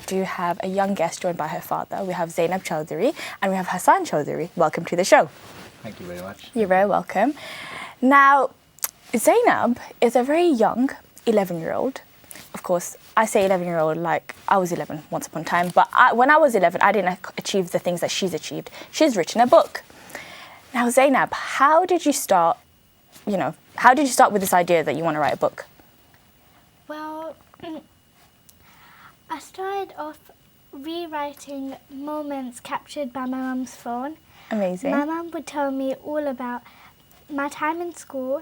do have a young guest joined by her father. We have Zaynab Chowdhury and we have Hasan Chowdhury. Welcome to the show. Thank you very much. You're very welcome. Now, Zaynab is a very young 11-year-old. Of course, I say 11-year-old like I was 11 once upon a time, but when I was 11, I didn't achieve the things that she's achieved. She's written a book. Now, Zaynab, how did you start with this idea that you want to write a book? Well, I started off rewriting moments captured by my mum's phone. Amazing. My mum would tell me all about my time in school,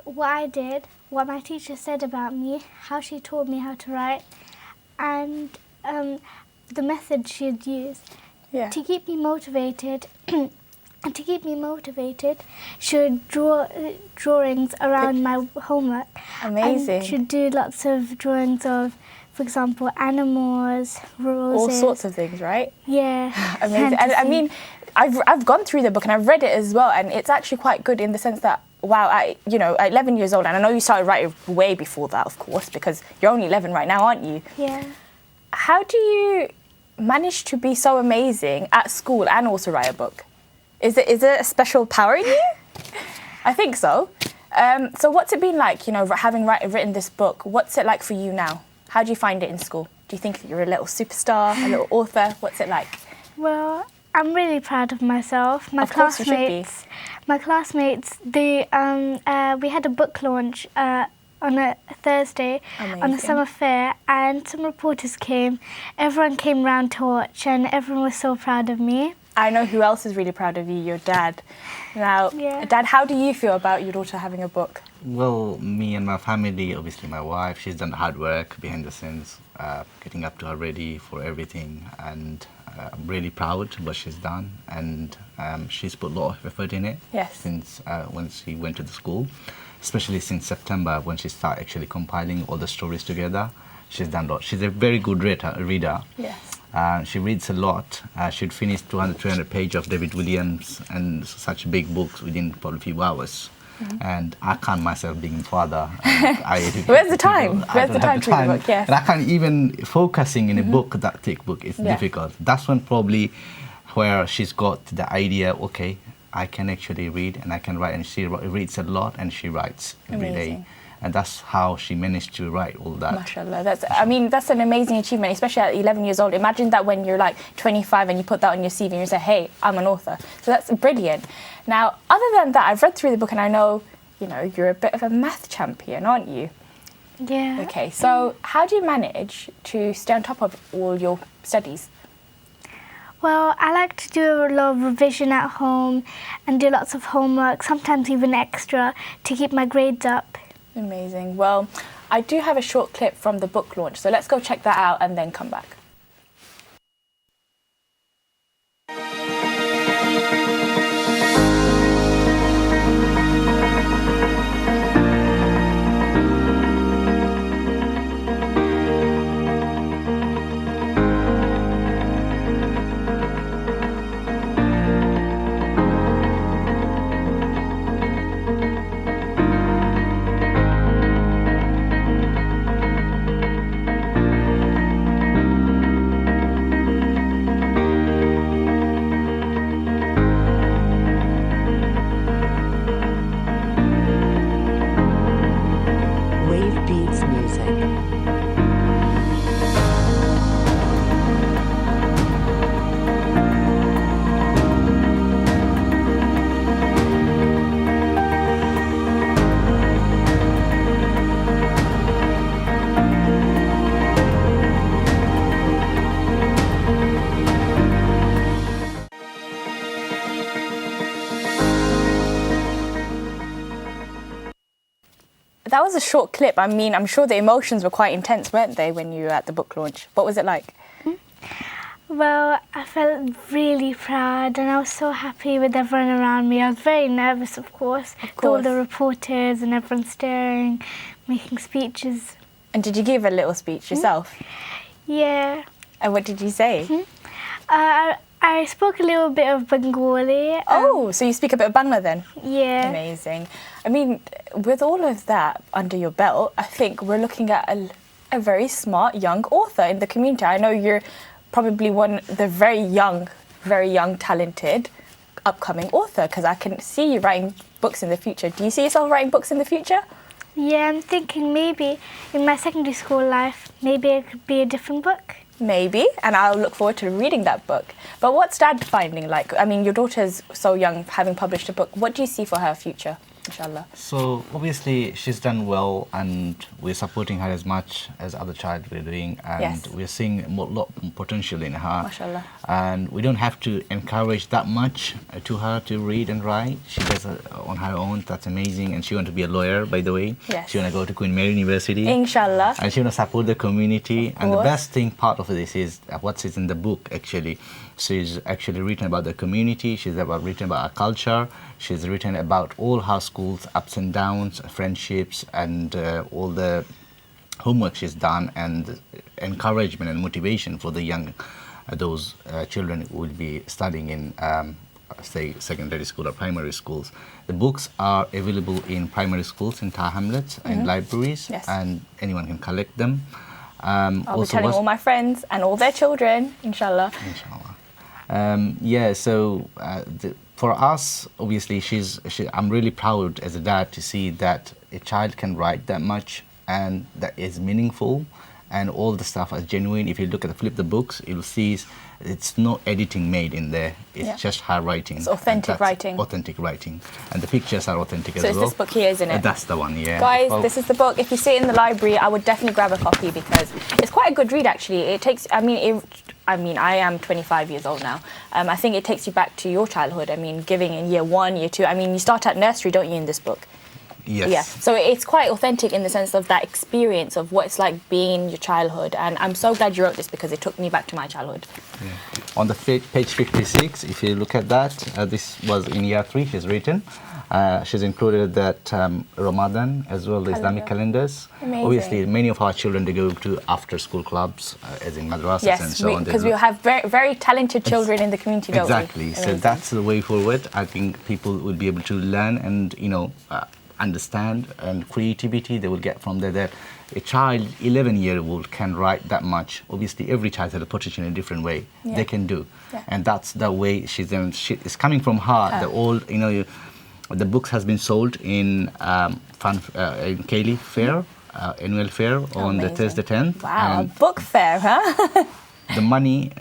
what I did, what my teacher said about me, how she taught me how to write, and the method she'd use. Yeah. To keep me motivated, she would draw drawings around my homework. Amazing. And she'd do lots of drawings of, for example, animals, roses. All sorts of things, right? Yeah. Amazing. And I mean, I've gone through the book and I've read it as well, and it's actually quite good in the sense that, wow, at 11 years old, and I know you started writing way before that, of course, because you're only 11 right now, aren't you? Yeah. How do you manage to be so amazing at school and also write a book? Is it a special power in you? I think so. So what's it been like, having written this book? What's it like for you now? How do you find it in school? Do you think that you're a little superstar, a little author? What's it like? Well, I'm really proud of myself. Of course you should be. My classmates, we had a book launch on a Thursday. Amazing. On the summer fair, and some reporters came. Everyone came round to watch, and everyone was so proud of me. I know who else is really proud of you, your dad. Now, Yeah. Dad, how do you feel about your daughter having a book? Well, me and my family, obviously my wife, she's done hard work behind the scenes, getting up to her ready for everything, and I'm really proud of what she's done, and she's put a lot of effort in it. Yes. Since when she went to the school, especially since September when she started actually compiling all the stories together. She's done a lot. She's a very good reader. Yes. She reads a lot. She'd finish 200, 300 pages of David Williams and such big books within probably a few hours. Mm-hmm. And I can't myself being a father. Where's the time? Where's the time to read a book? Yes. And I can't even focusing in a book, that thick book, it's difficult. That's when probably where she's got the idea, okay, I can actually read and I can write, and she reads a lot and she writes every day. And that's how she managed to write all that. MashaAllah. That's an amazing achievement, especially at 11 years old. Imagine that when you're like 25 and you put that on your CV and you say, hey, I'm an author. So that's brilliant. Now, other than that, I've read through the book and I know, you're a bit of a math champion, aren't you? Yeah. Okay, so how do you manage to stay on top of all your studies? Well, I like to do a lot of revision at home and do lots of homework, sometimes even extra, to keep my grades up. Amazing. Well, I do have a short clip from the book launch, so let's go check that out and then come back. That was a short clip. I mean, I'm sure the emotions were quite intense, weren't they, when you were at the book launch? What was it like? Well, I felt really proud and I was so happy with everyone around me. I was very nervous, of course. With all the reporters and everyone staring, making speeches. And did you give a little speech yourself? Yeah. And what did you say? I spoke a little bit of Bengali. Oh, so you speak a bit of Bangla then? Yeah. Amazing. I mean, with all of that under your belt, I think we're looking at a a very smart young author in the community. I know you're probably the very young, talented, upcoming author, because I can see you writing books in the future. Do you see yourself writing books in the future? Yeah, I'm thinking maybe in my secondary school life, maybe it could be a different book. Maybe, and I'll look forward to reading that book. But what's Dad finding like? I mean, your daughter's so young, having published a book. What do you see for her future, inshallah? So obviously she's done well, and we're supporting her as much as other child we're doing, and Yes. we're seeing a lot more potential in her. MashaAllah. And we don't have to encourage that much to her to read and write. She does it on her own. That's amazing. And she wants to be a lawyer, by the way. Yes. She wants to go to Queen Mary University. Inshallah. And she wants to support the community. Of And the course. best thing part of this is what's in the book, actually. She's actually written about the community. She's written about our culture. She's written about all her schools, ups and downs, friendships, and all the homework she's done, and encouragement and motivation for the young, those children who will be studying in, say, secondary school or primary schools. The books are available in primary schools, in Tar Hamlets, in libraries, Yes. and anyone can collect them. I'll be telling all my friends and all their children, inshallah. Inshallah. For us, obviously, I'm really proud as a dad to see that a child can write that much, and that is meaningful, and all the stuff is genuine. If you flip the books, you'll see it's no editing made in there. It's just her writing. It's authentic writing. Authentic writing. And the pictures are authentic as So well. it's this book here, isn't it? That's the one, yeah. Guys, this is the book. If you see it in the library, I would definitely grab a copy, because it's quite a good read, actually. It takes, I am 25 years old now. I think it takes you back to your childhood. I mean, giving in year 1, year 2. I mean, you start at nursery, don't you, in this book? Yes. Yeah. So it's quite authentic in the sense of that experience of what it's like being in your childhood. And I'm so glad you wrote this, because it took me back to my childhood. Yeah. On the page 56, if you look at that, this was in year 3 she's written. She's included that Ramadan as well, the Islamic calendars. Amazing. Obviously, many of our children, they go to after-school clubs, as in madrasas and so on. Because we have very, very talented children in the community, don't Exactly. we? So Amazing. that's the way forward. I think people will be able to learn and, understand, and creativity they will get from there. That a child, 11-year-old, can write that much. Obviously, every child has a potential in a different way. Yeah. They can do. Yeah. And that's the way it's coming from her. The old, the books has been sold in in Cayley Fair, annual fair on the Amazing. Thursday 10th. Wow, And book fair, huh? the money,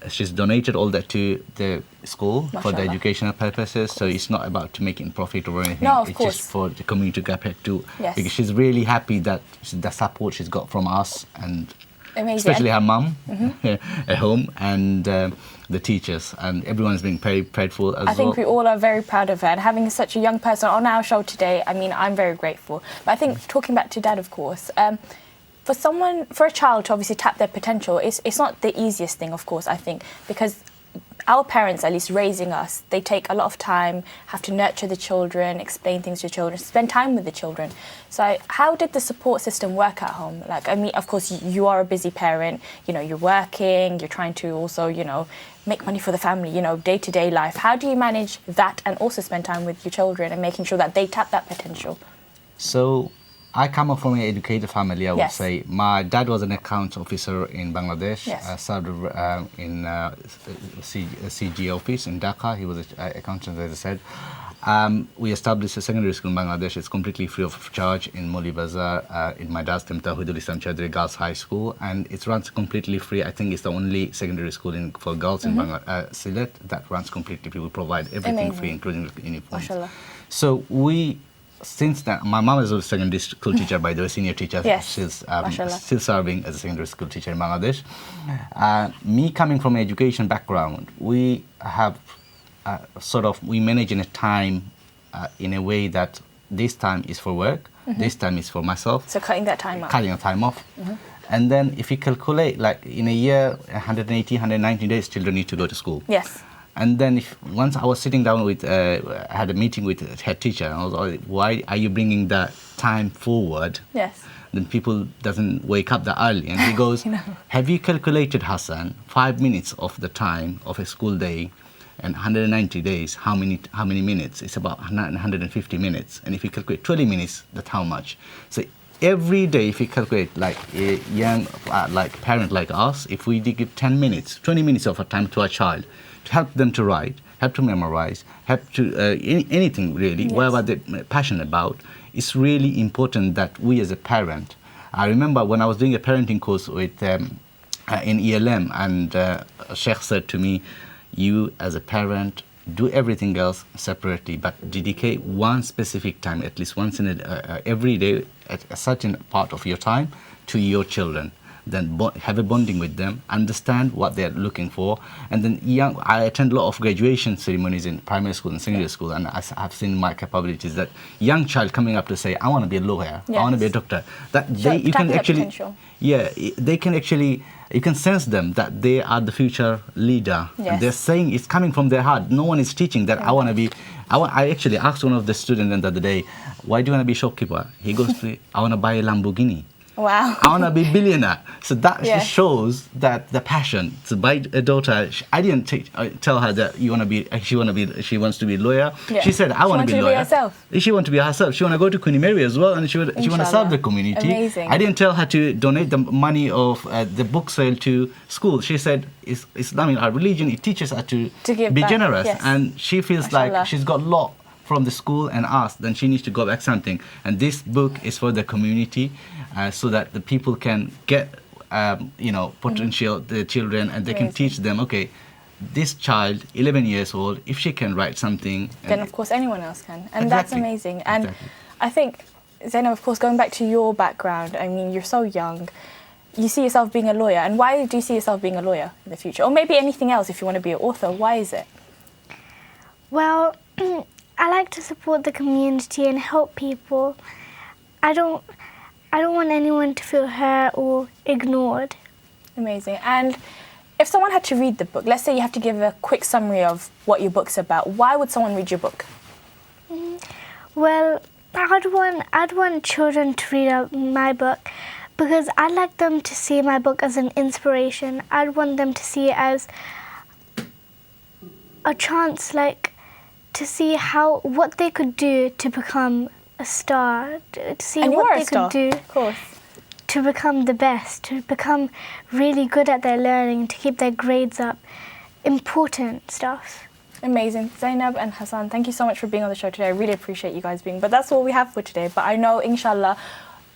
she's donated all that to the school for the Mashallah. educational purposes. So it's not about to making profit or anything. No, of it's course. just for the community to get back to. Yes. Because she's really happy that the support she's got from us, and Amazing. especially her mum at home, and the teachers, and everyone's been very prideful as well. I think we all are very proud of her, and having such a young person on our show today, I mean, I'm very grateful. But I think, talking back to Dad, of course, for a child to obviously tap their potential, it's not the easiest thing, of course, I think, because our parents, at least raising us, they take a lot of time, have to nurture the children, explain things to the children, spend time with the children. So how did the support system work at home? Like, I mean, of course, you are a busy parent, you're working, you're trying to also, make money for the family, day-to-day life. How do you manage that and also spend time with your children and making sure that they tap that potential? So I come up from an educated family, I would Yes. say. My dad was an accounts officer in Bangladesh. Yes. Served in CG office in Dhaka. He was an accountant, as I said. We established a secondary school in Bangladesh. It's completely free of charge in Moli Bazar, in my dad's town, Tawhidul Islam Chowdhury Girls High School. And it runs completely free. I think it's the only secondary school for girls in Sylhet that runs completely free. We provide everything Amazing. free, including the uniforms. Mashallah. So since then, my mom is a secondary school teacher, by the way, senior teacher. Yes. She's Mashallah. still serving as a secondary school teacher in Bangladesh. Me coming from an education background, we have we manage in a time in a way that this time is for work, this time is for myself. So cutting that time out. Cutting the time off. And then if you calculate, like in a year, 180, 190 days, children need to go to school. Yes. And then once I was sitting down with, I had a meeting with the head teacher, and I was like, why are you bringing that time forward? Yes. Then people doesn't wake up that early. And he goes, have you calculated, Hasan, 5 minutes of the time of a school day and 190 days, how many minutes? It's about 150 minutes. And if you calculate 20 minutes, that's how much? So every day, if you calculate like a young like parent like us, if we give 10 minutes, 20 minutes of our time to a child to help them to write, help to memorize, help to anything really, whatever they're passionate about, it's really important that we as a parent. I remember when I was doing a parenting course with in ELM, and Sheikh said to me, you as a parent, do everything else separately, but dedicate one specific time, at least once in every day, at a certain part of your time to your children. Then have a bonding with them, understand what they're looking for, and then I attend a lot of graduation ceremonies in primary school and secondary school, and I've seen my capabilities. That young child coming up to say, I want to be a lawyer, I want to be a doctor. That you can actually, they can actually. You can sense them that they are the future leader. Yes. And they're saying it's coming from their heart. No one is teaching that I want to be. I actually asked one of the students the other day, why do you want to be a shopkeeper? He goes to me, I want to buy a Lamborghini. Wow. I want to be a billionaire. So that just shows that the passion to buy a daughter. I didn't tell her that she wants to be a lawyer. Yeah. She said, I want to be a lawyer. She wants to be herself. She want to go to Queen Mary as well, and she want to serve the community. Amazing. I didn't tell her to donate the money of the book sale to school. She said, Islam, our religion, it teaches her to be generous. Yes. And she feels like she's got a lot from the school and us, then she needs to go back something. And this book is for the community, so that the people can get, potential the children, and they can teach them. Okay, this child, 11 years old, if she can write something, then of course anyone else can, and that's amazing. And I think, Zaynab, of course, going back to your background, I mean, you're so young. You see yourself being a lawyer, and why do you see yourself being a lawyer in the future, or maybe anything else if you want to be an author? Why is it? Well, I like to support the community and help people. I don't want anyone to feel hurt or ignored. Amazing. And if someone had to read the book, let's say you have to give a quick summary of what your book's about, why would someone read your book? Well, I'd want children to read my book because I'd like them to see my book as an inspiration. I'd want them to see it as a chance, like, to see what they could do to become a star, to see what they could do to become the best, to become really good at their learning, to keep their grades up, important stuff. Amazing. Zaynab and Hasan, thank you so much for being on the show today. I really appreciate you guys being, but that's all we have for today. But I know, inshallah,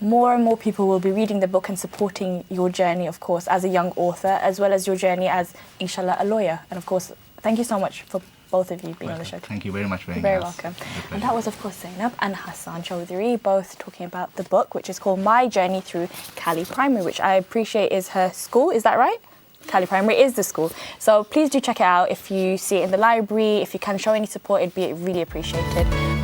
more and more people will be reading the book and supporting your journey, of course, as a young author, as well as your journey as, inshallah, a lawyer. And of course, thank you so much for both of you being on the show. Thank you very much for having us. You're very welcome. And that was, of course, Zaynab and Hasan Chowdhury, both talking about the book, which is called My Journey Through Cali Primary, which I appreciate is her school. Is that right? Cali Primary is the school. So please do check it out. If you see it in the library, if you can show any support, it'd be really appreciated.